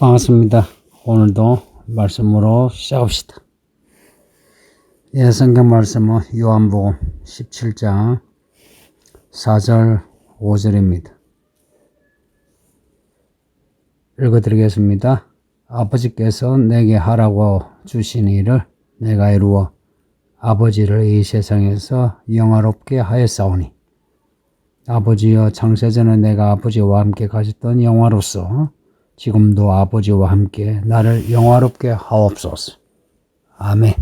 반갑습니다. 오늘도 말씀으로 시작합시다. 예, 성경 말씀은 요한복음 17장 4절 5절입니다. 읽어드리겠습니다. 아버지께서 내게 하라고 주신 일을 내가 이루어 아버지를 이 세상에서 영화롭게 하였사오니 아버지여, 창세전에 내가 아버지와 함께 가졌던 영화로서 지금도 아버지와 함께 나를 영화롭게 하옵소서. 아멘.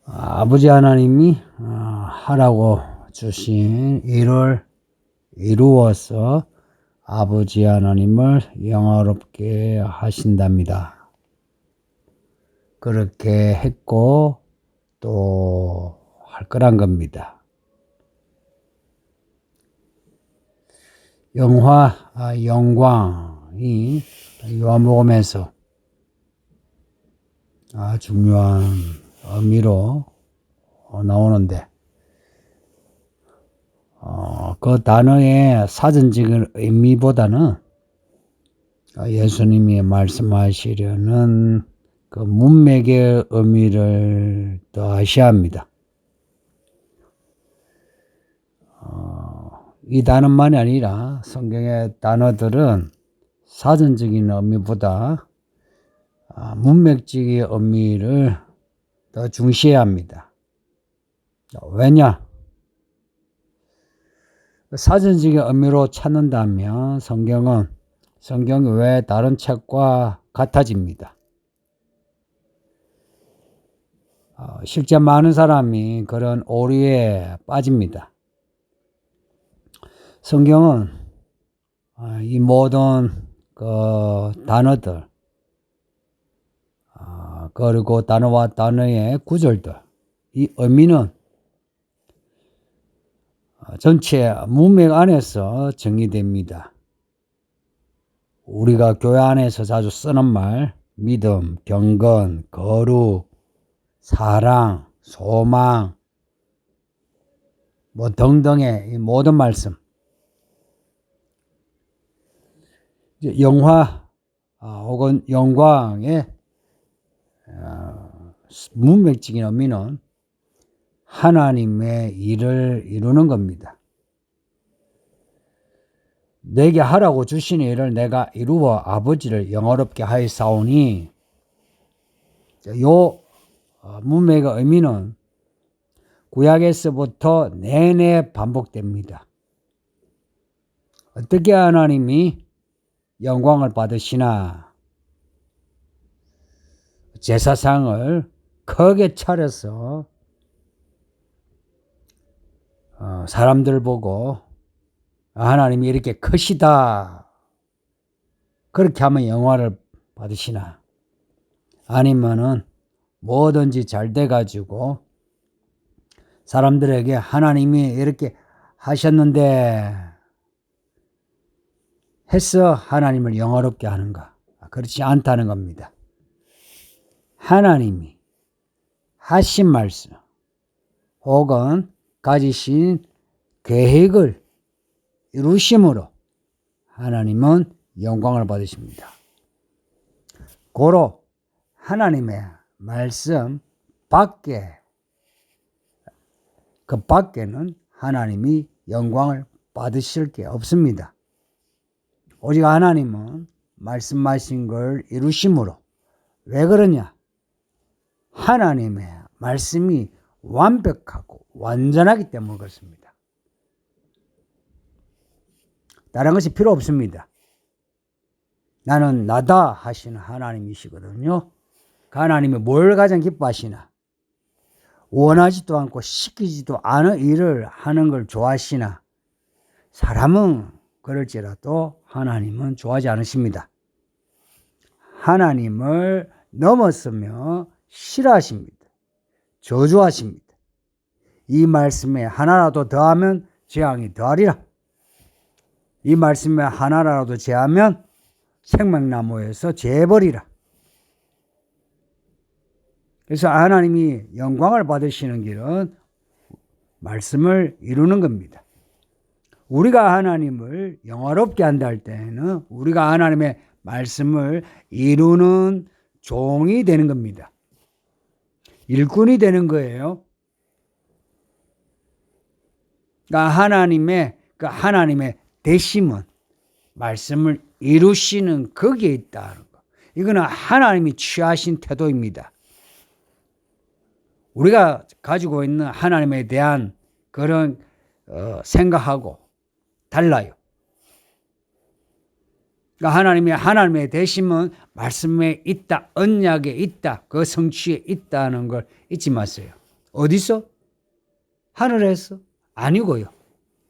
아버지 하나님이 하라고 주신 일을 이루어서 아버지 하나님을 영화롭게 하신답니다. 그렇게 했고 또 할 거란 겁니다. 영광이 요한복음에서 중요한 의미로 나오는데 그 단어의 사전적인 의미보다는 예수님이 말씀하시려는 그 문맥의 의미를 더하셔야 합니다. 이 단어만이 아니라 성경의 단어들은 사전적인 의미보다 문맥적인 의미를 더 중시해야 합니다. 왜냐? 사전적인 의미로 찾는다면 성경이 왜 다른 책과 같아집니다. 실제 많은 사람이 그런 오류에 빠집니다. 성경은 이 모든 그 단어들 그리고 단어와 단어의 구절들, 이 의미는 전체 문맥 안에서 정의됩니다. 우리가 교회 안에서 자주 쓰는 말, 믿음, 경건, 거룩, 사랑, 소망 뭐 등등의 이 모든 말씀, 영화 혹은 영광의 문맥적인 의미는 하나님의 일을 이루는 겁니다. 내게 하라고 주신 일을 내가 이루어 아버지를 영화롭게 하였사오니, 요 문맥의 의미는 구약에서부터 내내 반복됩니다. 어떻게 하나님이 영광을 받으시나? 제사상을 크게 차려서 사람들 보고 하나님이 이렇게 크시다, 그렇게 하면 영화를 받으시나? 아니면은 뭐든지 잘 돼가지고 사람들에게 하나님이 이렇게 하셨는데 해서 하나님을 영화롭게 하는가? 그렇지 않다는 겁니다. 하나님이 하신 말씀 혹은 가지신 계획을 이루심으로 하나님은 영광을 받으십니다. 고로 하나님의 말씀 밖에, 그 밖에는 하나님이 영광을 받으실 게 없습니다. 오직 하나님은 말씀하신 걸 이루심으로. 왜 그러냐? 하나님의 말씀이 완벽하고 완전하기 때문에 그렇습니다. 다른 것이 필요 없습니다. 나는 나다 하시는 하나님이시거든요. 그 하나님이 뭘 가장 기뻐하시나? 원하지도 않고 시키지도 않은 일을 하는 걸 좋아하시나? 사람은 그럴지라도 하나님은 좋아하지 않으십니다. 하나님을 넘어서며 싫어하십니다. 저주하십니다. 이 말씀에 하나라도 더하면 재앙이 더하리라. 이 말씀에 하나라도 제하면 생명나무에서 제버리라. 그래서 하나님이 영광을 받으시는 길은 말씀을 이루는 겁니다. 우리가 하나님을 영화롭게 한다 할 때는 우리가 하나님의 말씀을 이루는 종이 되는 겁니다. 일꾼이 되는 거예요. 그러니까 하나님의 대심은 말씀을 이루시는 거기에 있다는 거. 이거는 하나님이 취하신 태도입니다. 우리가 가지고 있는 하나님에 대한 그런 생각하고 달라요. 그러니까 하나님의 대심은 말씀에 있다, 언약에 있다, 그 성취에 있다는 걸 잊지 마세요. 어디서? 하늘에서? 아니고요.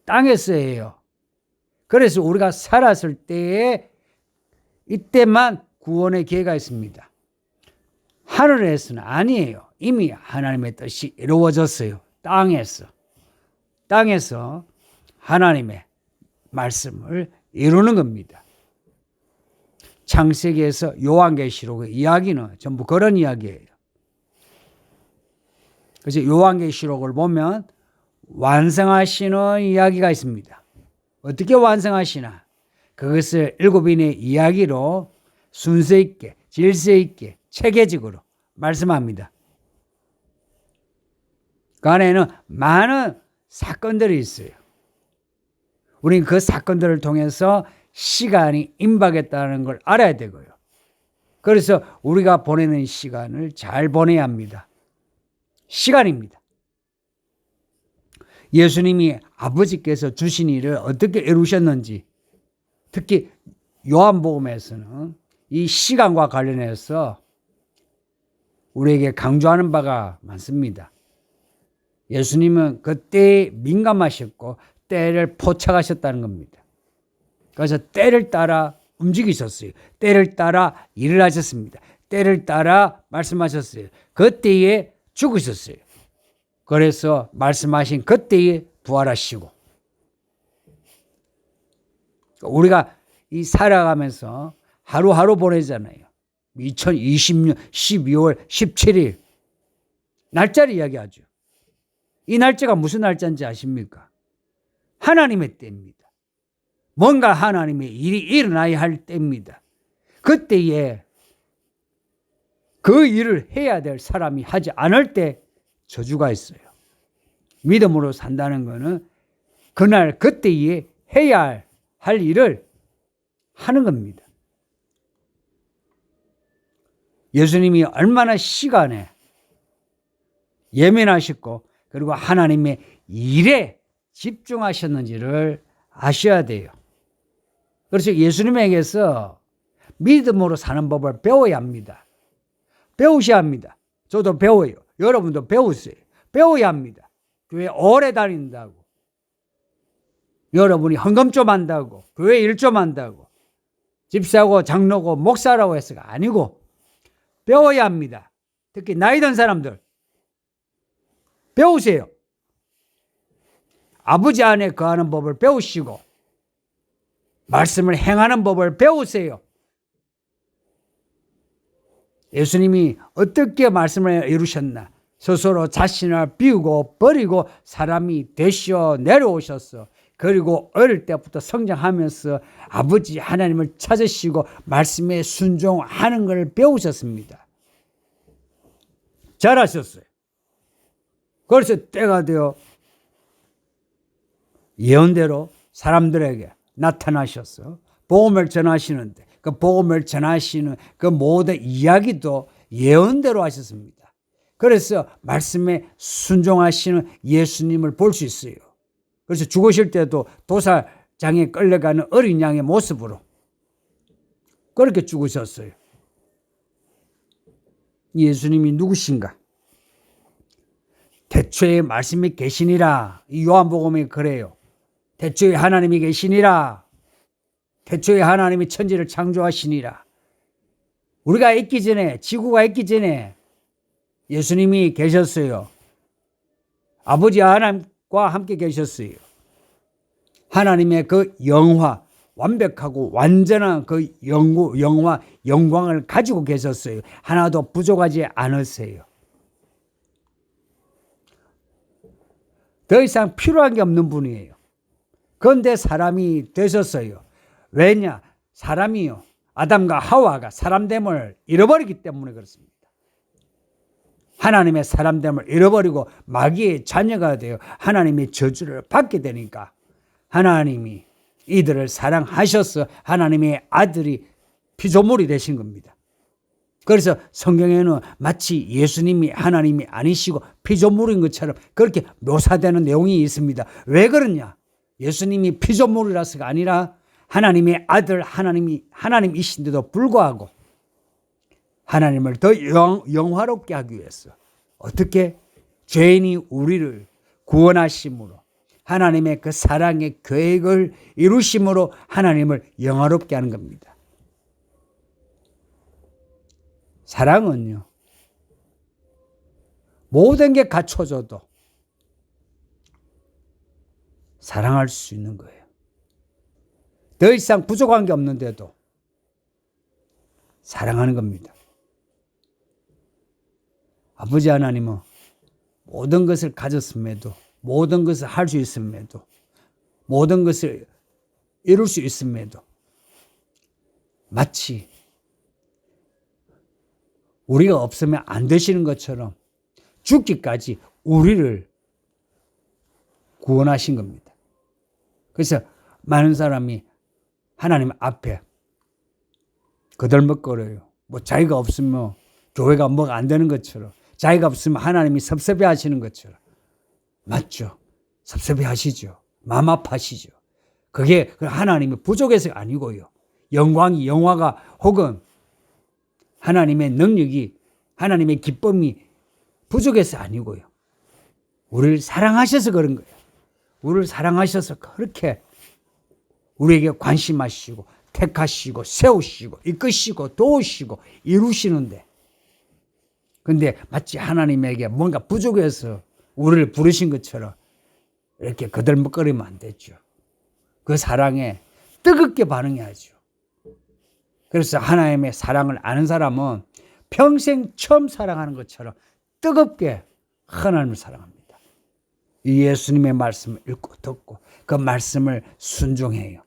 땅에서예요. 그래서 우리가 살았을 때에 이때만 구원의 기회가 있습니다. 하늘에서는 아니에요. 이미 하나님의 뜻이 이루어졌어요. 땅에서 하나님의 말씀을 이루는 겁니다. 창세기에서 요한계시록의 이야기는 전부 그런 이야기예요. 그래서 요한계시록을 보면 완성하시는 이야기가 있습니다. 어떻게 완성하시나? 그것을 7인의 이야기로 순서 있게, 질서 있게, 체계적으로 말씀합니다. 그 안에는 많은 사건들이 있어요. 우리는 그 사건들을 통해서 시간이 임박했다는 걸 알아야 되고요. 그래서 우리가 보내는 시간을 잘 보내야 합니다. 시간입니다. 예수님이 아버지께서 주신 일을 어떻게 이루셨는지, 특히 요한복음에서는 이 시간과 관련해서 우리에게 강조하는 바가 많습니다. 예수님은 그때에 민감하셨고 때를 포착하셨다는 겁니다. 그래서 때를 따라 움직이셨어요. 때를 따라 일을 하셨습니다. 때를 따라 말씀하셨어요. 그때에 죽으셨어요. 그래서 말씀하신 그때에 부활하시고, 우리가 이 살아가면서 하루하루 보내잖아요. 2020년 12월 17일 날짜를 이야기하죠. 이 날짜가 무슨 날짜인지 아십니까? 하나님의 때입니다. 뭔가 하나님의 일이 일어나야 할 때입니다. 그때에 그 일을 해야 될 사람이 하지 않을 때 저주가 있어요. 믿음으로 산다는 것은 그날 그때에 해야 할 일을 하는 겁니다. 예수님이 얼마나 시간에 예민하셨고 그리고 하나님의 일에 집중하셨는지를 아셔야 돼요. 그래서 예수님에게서 믿음으로 사는 법을 배워야 합니다. 배우셔야 합니다. 저도 배워요. 여러분도 배우세요. 배워야 합니다. 교회 오래 다닌다고, 여러분이 헌금 좀 한다고, 교회 일 좀 한다고, 집사고 장로고 목사라고 해서가 아니고 배워야 합니다. 특히 나이 든 사람들 배우세요. 아버지 안에 거하는 법을 배우시고 말씀을 행하는 법을 배우세요. 예수님이 어떻게 말씀을 이루셨나? 스스로 자신을 비우고 버리고 사람이 되시어 내려오셨어. 그리고 어릴 때부터 성장하면서 아버지 하나님을 찾으시고 말씀에 순종하는 걸 배우셨습니다. 잘하셨어요. 그래서 때가 되어 예언대로 사람들에게 나타나셔서 복음을 전하시는데, 그 복음을 전하시는 그 모든 이야기도 예언대로 하셨습니다. 그래서 말씀에 순종하시는 예수님을 볼 수 있어요. 그래서 죽으실 때도 도살장에 끌려가는 어린 양의 모습으로 그렇게 죽으셨어요. 예수님이 누구신가? 태초에 말씀이 계시니라. 이 요한복음이 그래요. 태초에 하나님이 계시니라. 태초에 하나님이 천지를 창조하시니라. 우리가 있기 전에, 지구가 있기 전에 예수님이 계셨어요. 아버지 하나님과 함께 계셨어요. 하나님의 그 영화, 완벽하고 완전한 그 영화, 영광을 가지고 계셨어요. 하나도 부족하지 않으세요. 더 이상 필요한 게 없는 분이에요. 그런데 사람이 되셨어요. 왜냐? 사람이요. 아담과 하와가 사람됨을 잃어버리기 때문에 그렇습니다. 하나님의 사람됨을 잃어버리고 마귀의 자녀가 되어 하나님의 저주를 받게 되니까 하나님이 이들을 사랑하셔서 하나님의 아들이 피조물이 되신 겁니다. 그래서 성경에는 마치 예수님이 하나님이 아니시고 피조물인 것처럼 그렇게 묘사되는 내용이 있습니다. 왜 그러냐? 예수님이 피조물이라서가 아니라 하나님의 아들 하나님이신데도 불구하고 하나님을 더 영화롭게 하기 위해서 어떻게? 죄인이 우리를 구원하심으로 하나님의 그 사랑의 계획을 이루심으로 하나님을 영화롭게 하는 겁니다. 사랑은요, 모든 게 갖춰져도 사랑할 수 있는 거예요. 더 이상 부족한 게 없는데도 사랑하는 겁니다. 아버지 하나님은 모든 것을 가졌음에도, 모든 것을 할 수 있음에도, 모든 것을 이룰 수 있음에도 마치 우리가 없으면 안 되시는 것처럼 죽기까지 우리를 구원하신 겁니다. 그래서 많은 사람이 하나님 앞에 거들먹거려요. 뭐 자기가 없으면 교회가 뭐가 안 되는 것처럼, 자기가 없으면 하나님이 섭섭해 하시는 것처럼. 맞죠? 섭섭해 하시죠. 마음 아파하시죠. 그게 하나님이 부족해서가 아니고요. 영화가 혹은 하나님의 능력이, 하나님의 기쁨이 부족해서 아니고요. 우리를 사랑하셔서 그런 거예요. 우리를 사랑하셔서 그렇게 우리에게 관심하시고 택하시고 세우시고 이끄시고 도우시고 이루시는데, 근데 마치 하나님에게 뭔가 부족해서 우리를 부르신 것처럼 이렇게 거들먹거리면 안 되죠. 그 사랑에 뜨겁게 반응해야죠. 그래서 하나님의 사랑을 아는 사람은 평생 처음 사랑하는 것처럼 뜨겁게 하나님을 사랑합니다. 이 예수님의 말씀을 읽고 듣고 그 말씀을 순종해요.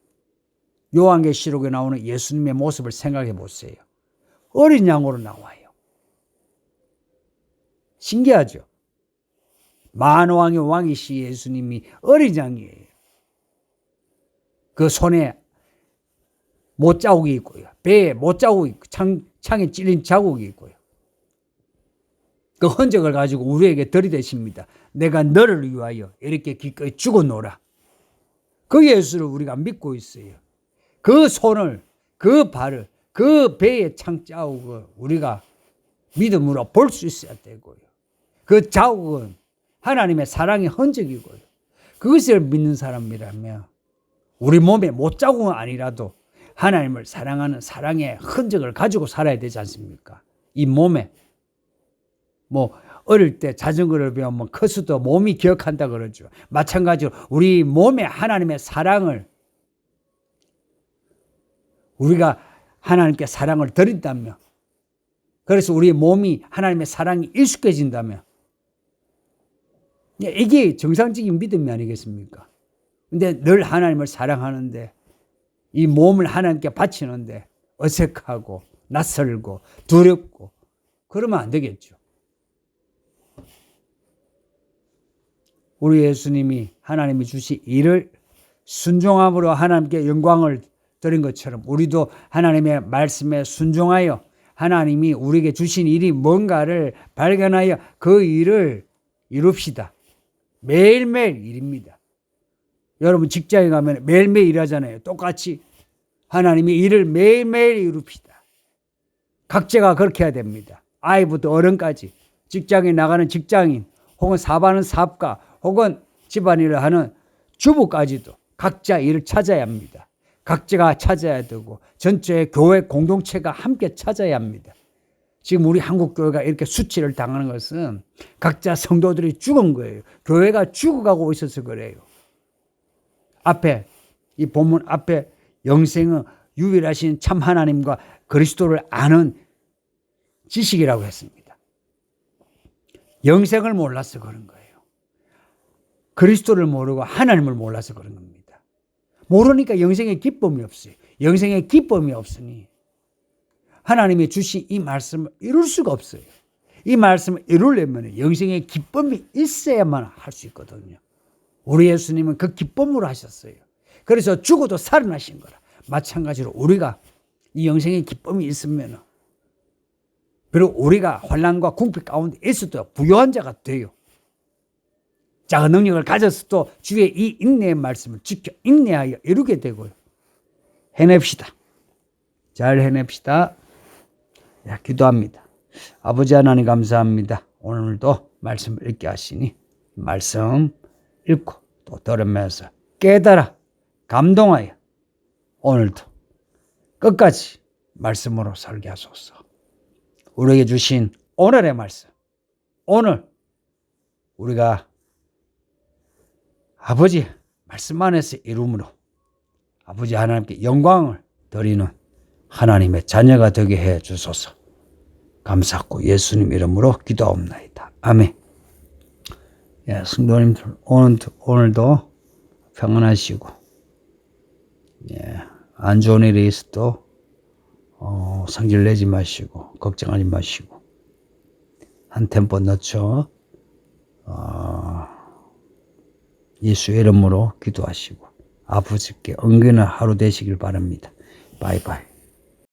요한계시록에 나오는 예수님의 모습을 생각해 보세요. 어린 양으로 나와요. 신기하죠? 만왕의 왕이시 예수님이 어린 양이에요. 그 손에 못자국이 있고요. 배에 못자국이 있고 창에 찔린 자국이 있고요. 그 흔적을 가지고 우리에게 들이대십니다. 내가 너를 위하여 이렇게 기꺼이 죽어노라. 그 예수를 우리가 믿고 있어요. 그 손을, 그 발을, 그 배의 창자국을 우리가 믿음으로 볼 수 있어야 되고요. 그 자국은 하나님의 사랑의 흔적이고요. 그것을 믿는 사람이라면 우리 몸에 못자국은 아니라도 하나님을 사랑하는 사랑의 흔적을 가지고 살아야 되지 않습니까? 이 몸에 뭐 어릴 때 자전거를 배우면 커서도 몸이 기억한다 그러죠. 마찬가지로 우리 몸에 하나님의 사랑을, 우리가 하나님께 사랑을 드린다면, 그래서 우리 몸이 하나님의 사랑이 익숙해진다면 이게 정상적인 믿음이 아니겠습니까? 근데 늘 하나님을 사랑하는데 이 몸을 하나님께 바치는데 어색하고 낯설고 두렵고 그러면 안 되겠죠. 우리 예수님이 하나님이 주신 일을 순종함으로 하나님께 영광을 드린 것처럼 우리도 하나님의 말씀에 순종하여 하나님이 우리에게 주신 일이 뭔가를 발견하여 그 일을 이룹시다. 매일매일 일입니다. 여러분 직장에 가면 매일매일 일하잖아요. 똑같이 하나님이 일을 매일매일 이룹시다. 각자가 그렇게 해야 됩니다. 아이부터 어른까지, 직장에 나가는 직장인 혹은 사업하는 사업가 혹은 집안일을 하는 주부까지도 각자 일을 찾아야 합니다. 각자가 찾아야 되고 전체 교회 공동체가 함께 찾아야 합니다. 지금 우리 한국교회가 이렇게 수치를 당하는 것은 각자 성도들이 죽은 거예요. 교회가 죽어가고 있어서 그래요. 앞에 이 본문 앞에 영생은 유일하신 참 하나님과 그리스도를 아는 지식이라고 했습니다. 영생을 몰라서 그런 거예요. 그리스도를 모르고 하나님을 몰라서 그런 겁니다. 모르니까 영생의 기쁨이 없어요. 영생의 기쁨이 없으니 하나님이 주신 이 말씀을 이룰 수가 없어요. 이 말씀을 이루려면 영생의 기쁨이 있어야만 할 수 있거든요. 우리 예수님은 그 기쁨으로 하셨어요. 그래서 죽어도 살아나신 거라. 마찬가지로 우리가 이 영생의 기쁨이 있으면 그리고 우리가 환난과 궁핍 가운데 있어도 부요한 자가 돼요. 작은 능력을 가졌어도 주의 이 인내의 말씀을 지켜 인내하여 이루게 되고요. 해냅시다. 잘 해냅시다. 야, 기도합니다. 아버지 하나님 감사합니다. 오늘도 말씀을 읽게 하시니 말씀 읽고 또 들으면서 깨달아 감동하여 오늘도 끝까지 말씀으로 살게 하소서. 우리에게 주신 오늘의 말씀, 오늘 우리가 아버지 말씀 안에서 이룸으로 아버지 하나님께 영광을 드리는 하나님의 자녀가 되게 해 주소서. 감사하고 예수님 이름으로 기도하옵나이다. 아멘. 예, 성도님들 오늘도 평안하시고, 예, 안 좋은 일이 있어도 성질 내지 마시고 걱정하지 마시고 한 템포 늦춰 예수의 이름으로 기도하시고 아버지께 은근한 하루 되시길 바랍니다. 바이바이.